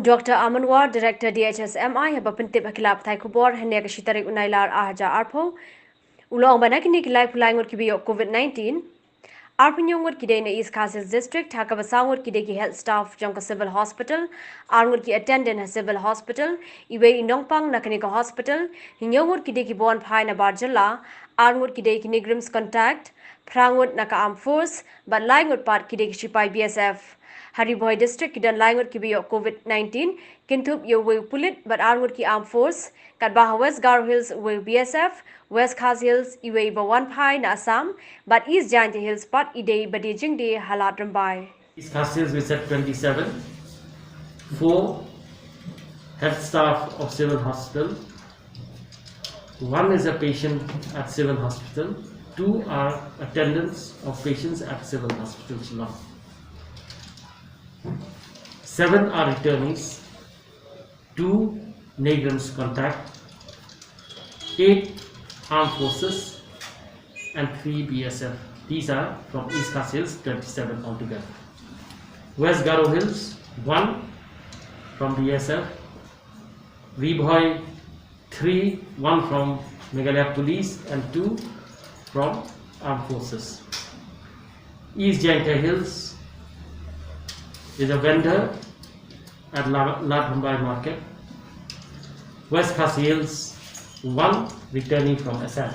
Dr. Amanwar, Director DHSMI, have opened tip Hakilap Taikubor, Henekashitarik Unailar Ahaja Arpo, Ulong Banakinik Life Language Kibio COVID-19, Arpinyongwood Kide na East Castles District, Hakabasangwood Kideki Health Staff, Jonka Civil Hospital, Arnwood Ki Attendant Civil Hospital, Iwe Inongpang Nakanika Hospital, Hinyongwood Kideki Bon Pai na Barjala, Arnwood Kideki Nigrims Contact, Prangwood Naka Armed Force, but Langwood Part Kideki Shipai BSF. Hariboy District kidan Langwood Kibio COVID-19, Kintup Yo will Pulit, but Arnwood Ki Armed Force, Kadbaha West Garo Hills will BSF, West Khas Hills Iwe Bawan Pai na Assam, but East Giant Hills Pat Ide Badi Jingde Halat Rambai. East Khas Hills we said 27, 4 health staff of civil hospital, 1 is a patient at civil hospital, 2 are attendants of patients at civil hospital Shillong. 7 are returnees, 2 Negrams contact, 8 armed forces and 3 BSF. These are from East Khas Hills, 27 altogether. West Garo Hills, 1 from BSF, Vibhoy 3, 1 from Meghalaya Police and 2 from armed forces. East Jaintia Hills is a vendor at Ladhambai Market. West Khas Hills, 1 returning from Assam.